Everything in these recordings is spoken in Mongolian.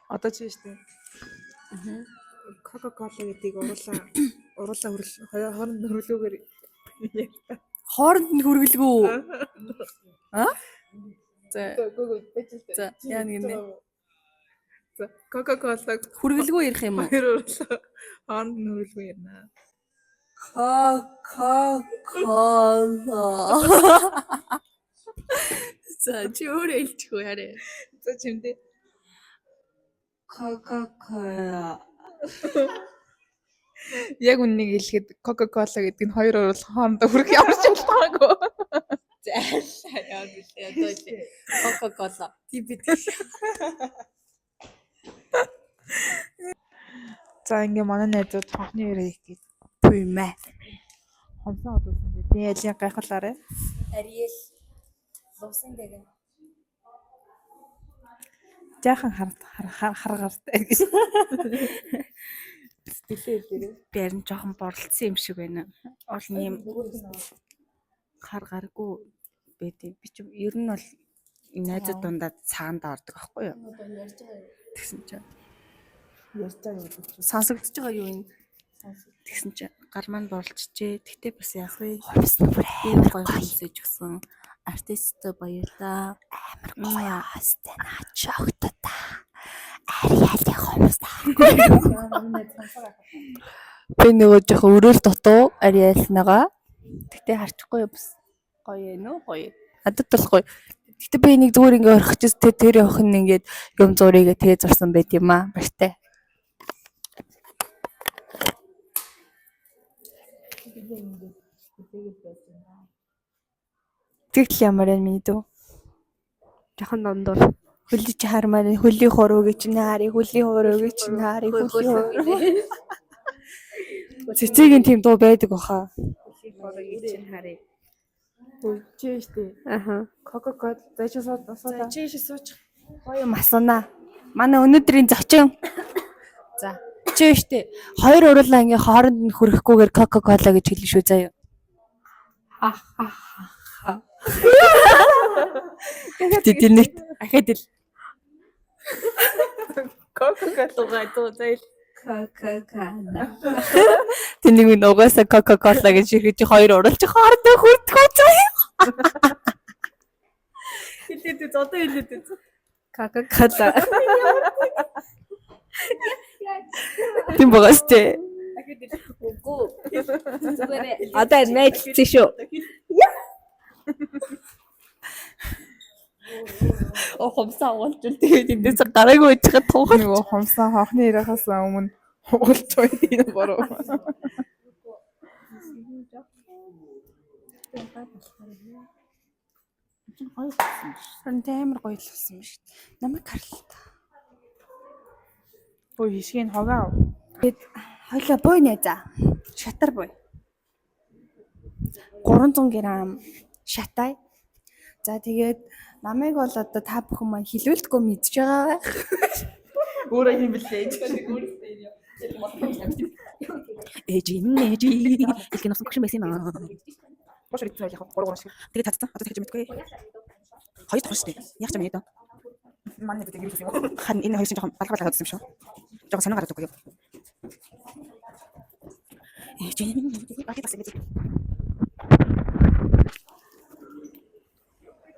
Одоо чи штэ. Coca-Cola гэдгийг уруулаа хооронд хөрвөлгөөр Хооронд нь хүргэлгүй. За яа нэгнэ. За Coca-Cola-г Хүргэлгүй ярих юм уу? хоёр уруулаа хооронд нь хөрвөлгөө ярина. Coca-Cola. За чи өөрөө хэлчихгүй хараа. За чимдээ. Coca-Cola. Яг үннийг хэлэхэд Coca-Cola гэдэг нь хоёр уруулах хоорондоо хүрэх ямар ч шалтгаангүй. Зайлшаа яа гэлээ одоо л Coca-Cola. Тибет. За ингээ манай найзууд хонхны өрөө их гээд Пүй мэ. хомсоо одуулсан дээ. Би ялын гайхуулаарай. Ариэл луусан дэг. Жаахан харгартай гэж. Би харин жоохон борлцсон юм шиг байна. Олон юм гаргүй байдیں۔ Би ч ер нь бол найзууд дундаа цаанд ордог байхгүй юу? Тэгсэн чинь Ярьж байгаа юм. сонсогдож байгаа юу энэ? Тэгсэн чинь гар маань борлчжээ. Тэгтээ бас яах вэ? Ховсон бүр амар гоё хүмүүсэж гисэн. Артист баярлаа. Амар гоё хастай наач өгтөө та. Ариалын хүмүүс та. Би нөгөө жоохон өрөөл дутуу ариалнагаа. Тэгтээ харчихгүй бас гоё ээ нөө гоё. Надад бол гоё. Тэгтээ би энийг зүгээр ингээ орхичихс тэр явах нь ингээд юм зургийг тэгээ зурсан байт юм аа. Баяртай. Тэгл ямар юм минь дүү. Жохон дондор. Хөлий чи хармаар хөлийн хурууг чи наарыг хөлийн хурууг чи наарыг хөлийн хурууг. Цэцгийн тийм дуу байдаг баха. Чи штэ. Аха. Coca-Cola зайчаа суудаа. Чи сууч. Гоё масана. Манай өнөөдрийн зочин. За. Чи штэ. Хоёр уруулаа ингээ хооронд нь хүрэхгүйгээр Coca-Cola гэж хэлнэ шүү заяа. Тэр нэг ахад л Coca-Cola дуу зайл. Coca-Cola. Тэнийг нь угаасаа Coca-Cola гэж хэлж хоёр уруулж хоорондоо хүрдэхгүй заяа. Хэлээд одоо хэлээд Coca-Cola. Тийм байгаас тээ. Үгүй. Одоо найзлцсан шүү. Хомсаа уулж тэгээд эндээс гараагүй байжгаад туухад нөгөө хомсоо хонхны ярахаас өмнө уулж байд энэ бороо. Амар гоё л болсон юм шиг. Намайг харлаа. Ой хишгийн хогаа. Тэгэд хоёлаа бой нэ за. Шатар бой. 300 г шатай. За тэгээд намайг бол одоо та бүхэн маань хилүүлдэггүй мэдж байгаа. Өөрөө юм блээ. Ээж илгэн авсан гүшин байсан юм аа. Бош ритсэн байх 3 шиг. Тэгээд татсан. Одоо тэгж мэдгүй. Хоёр давхар штэ. Яг ч юм яа. Манай гэдэг юм шиг. Хан энэ хоёр чинь жоохон балхал хадсан юм шүү. Жоохон санаа гараад үгүй юу. Ээж багт бас ингэж.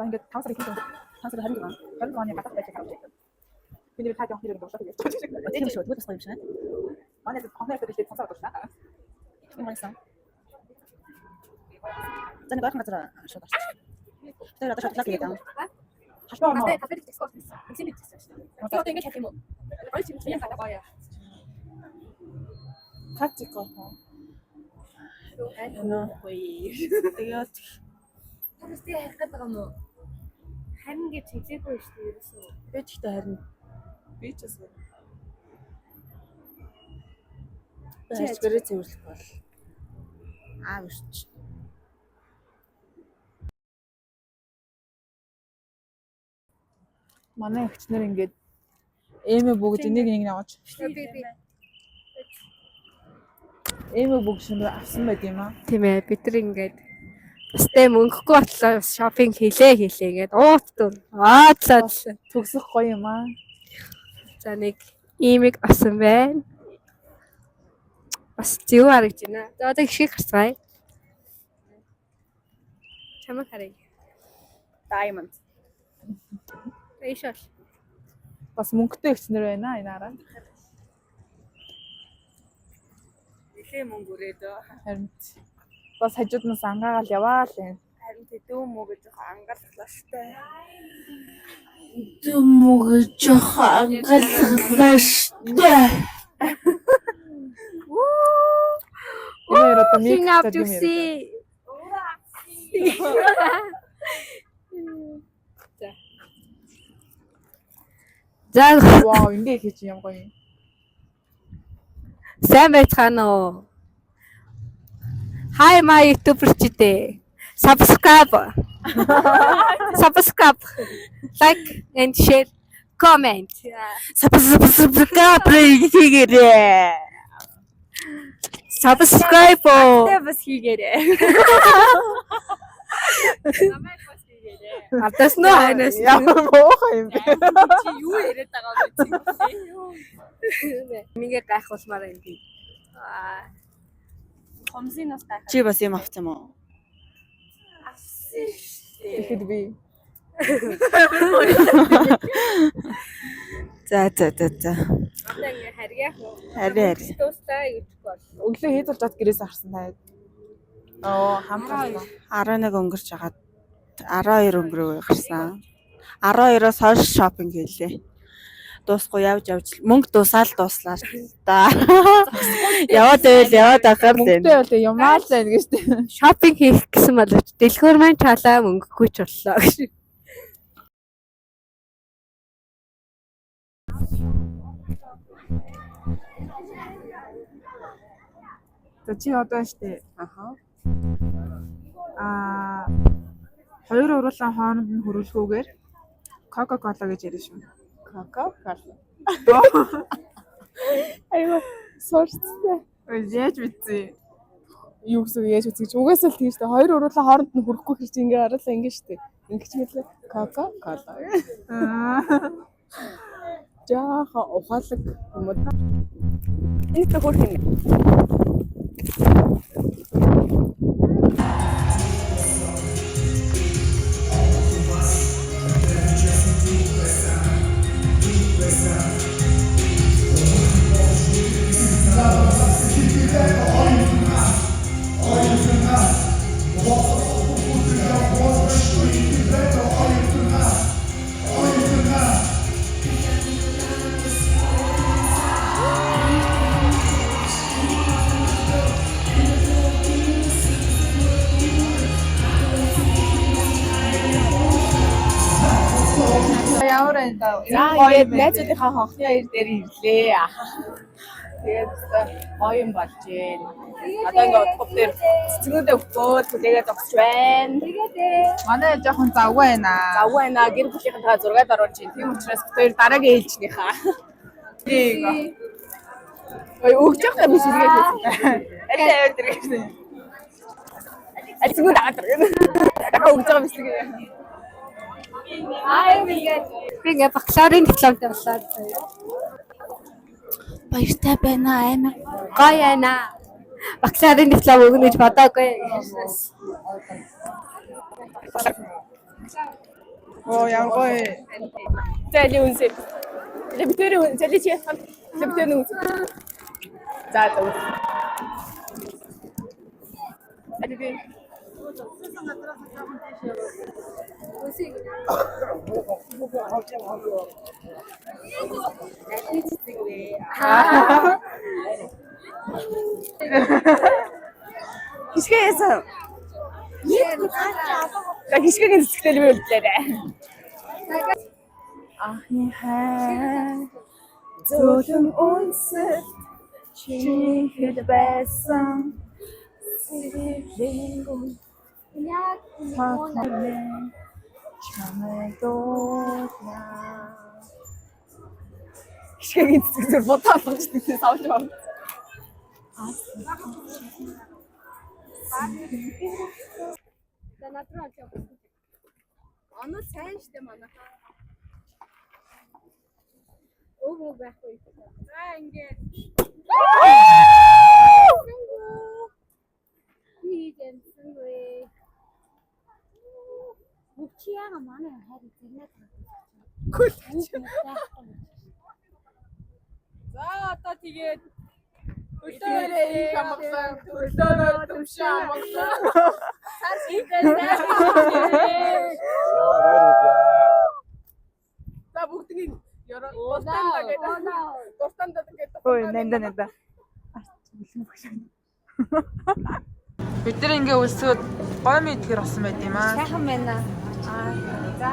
Ингээд тансар хийсэн. Тансар харин гоо. Харин гооны гадах байж байгаа. Би нэг тааж явах хэрэг дуусах гэж. Тийм шүү. Тэгвэл бас гоё юм шиг. Манай хонхны хэрэгтэй тансар дуусна. юм байсан. За нэг ойрхон газар шууд орчих. Тэр одоо шууд хийгээд байгаа. Хашбаа маа. Одоо ингэж хат юм уу? Ой чи юм байна гоё. Хацгаа. Тэгээд Тэрсээ хайх гэдэг юм уу? Харин гэж хэлээгүй шүү дээ ерөөсөө. би ч ихтэй харин Би ч гэсэн. байж бэрээ цэвэрлэх бол аавч. Манай эгчнэр ингээд эмээ бүгд энийг нэг аваач. Би. Эмээ бүгд шинээр авсан байт юм аа. Тийм ээ бид нар ингээд Бастай мөнгөгүй батлаа шопинг хийлээ ингээд уут дүр. Аадлаа. Төгсөх гоё юм аа. За нэг имийг авсан байна. Бас зөв харагдаж байна. За одоо гişгийг харцгаая. Чамайг харъя. Diamond. Эйшэл. Бас мөнгөтэй өгснөр байна энэ араа. Нилээ мөнгө өрөөдөө. Харин бас хажууднаас ангаагаал яваа л байна. Харин тэдүү мөнгө гэж ангалглаа штэ. Мөнгө жоо ангалглаа штэ. Энэ одоо King микс of Juicy. За Вау, ингэ хийж юм гоё. сайн байцгаана уу? Hi my YouTuber-чдээ. Subscribe. Subscribe. Like and share. Comment. Subscribe хийгээрэй. Subscribe. Бас хийгээрэй. Ардаас нөө хайнаас. Ямар муухай юм бэ? Чи юу яриад байгаа вэ? Мингээ гайхуулмаар юм би. Хомсинаас гайхаа. Чи бас юм авсан юм уу? Тэгэхэд би За. Одоо ингээ харьяах уу? Харьяа. Тустай гэж бол. өглөө хийдүүлж чад гэрээс харсан таад. Оо, хамтаа. 11 өнгөрч хагаад 12 өнгөрөө гарсан. 12-оос хойш шопинг хийлээ. Дуусгүй явж мөнгө дуусаад дуслаа та. Яваад ахаар л Мөнгөтэй бол юмаа л байна гэж тийм. Шопинг хийх гэсэн боловч дэлгүүр маань чалаа мөнгөгүй ч боллоо гэж. За чи одоо штэ. Хоёр уруулан хооронд нь хөрвөлгүйгээр Coca-Cola гэж ярьж шүү. Coca-Cola. Айгаа сорцтой. Яаж битээ? Юу гэсэн яаж үзэж угаасаа л тийм штэ. Хоёр уруулан хооронд нь хүрэхгүй гэж ингээ харуулаа ингээ штэ. Ингээ ч мэтлээ Coca-Cola. Жааха ухаалаг юм уу? энэ хөрх юм. Ямар энэ найзуудынхаа хонхны аяр дээр ирлээ. Тэгээд гоё юм болж байна. Одоо ингээд утга дээр цэцгнүүдээ өгөөд тэгээд зогсож байна. манай жоохон завгүй байна. Завгүй байна. Гэр бүлийнхэнтэйгээ зураг оруулж байна. Тийм учраас хоёр дараагийн ээлжнийхаа. Тийм. Ой өгч явах юм шиг тэгээд хэлсэн. Аль аяр дээр гэсэн. Аль цэцгнүүд аваад ирсэн. Дахиад өгч байгаа юм шиг. Би ингээ бакалаврын дипломтой болоод Баяртай байна амар. гоё байна. Бакалаврын диплом өгнө гэж бодоогүй. Оо ямар гоё. Зэли үнсэ. Лебитэр зэли чи хам. Лебитэр үнсэ. За. Алиби. Хишгээсэн. Хишгээгийн цэцгтэл би үлдлээ. Ахны хай. Зөөлөн үнсэт чи хэд байсан. Сэрэлэнгүн яг факнэ чамайг дууна. Хишгээгийн цэцгэл бодоо болгож тийсэн савж байна. За надруу олж явах. Оноо сайн штэ манайхаа. Өг байхгүй. За ингээд. Хийгэнсэн вэ. Бүчияга манай хайр зэрнээ За одоо тэгээд өдөрөө их амгалан өдөрөө төвшин амгалан цаас хийгэнсэн. за бүгднийг дуртанда гэдэг Ой, нэнда. Бид нар ингээ үлсгүүд гоё мэдгэр болсон байт юм аа. Сайхан байна. За.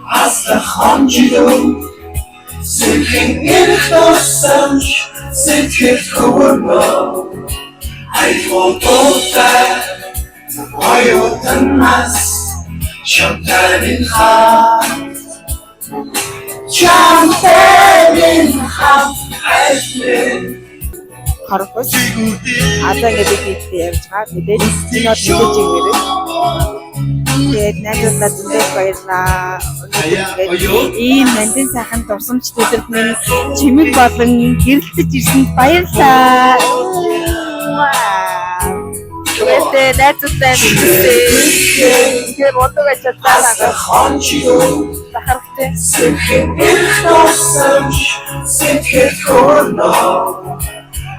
Asta hanjiro Sülhin irkossamş Sitkir kuvurma Ayfodota Ayutanmaz Şamterin khat Şamterin khat Ayfin Харахгүй. Одоо ингээд хийхдээ явж байгаа. Мэдээж энэ бол мэдээж ингээрээ. Тэгээд найзуудаа зүгт баярлаа. Ийм нандин сайхан дурсамж төдөлд минь чимэг болон гэрэлтэж ирсэнд баярлаа. Тэгээд найзуудаа мэдээ. Тэгээд боддог ачаалаа. hanjiro Бахархтай. Sülhin irkossamş Sitkir kuvurma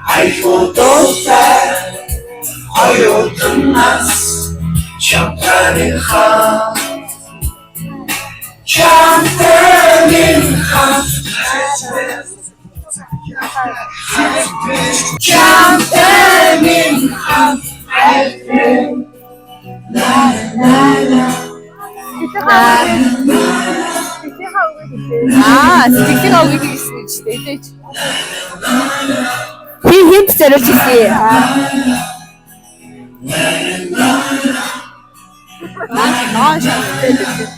Ayfodota Ayutanmaz Şamterin khat Şamterin khat Şamterin khat Сэтгэлийн овыг хийсэн гэж хэлээч. Хинт зориулж ирсэн. Наа шаттай гэдэг.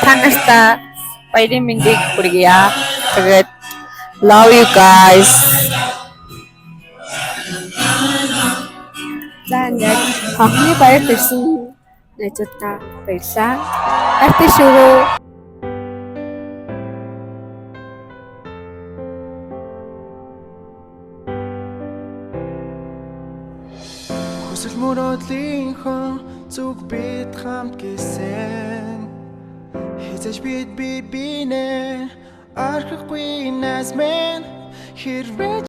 Танарта баярын мэндийг хүргье. Тэгээд love you guys. За ингээд хонхны баяр төрсөн найзуудаа баярлаа. Хайртай шүү. Хүсэл мөрөөдлийнхөө зүг бид хамт гисэн Хизэж бид бинэ арахгүй нас мен хэрвээ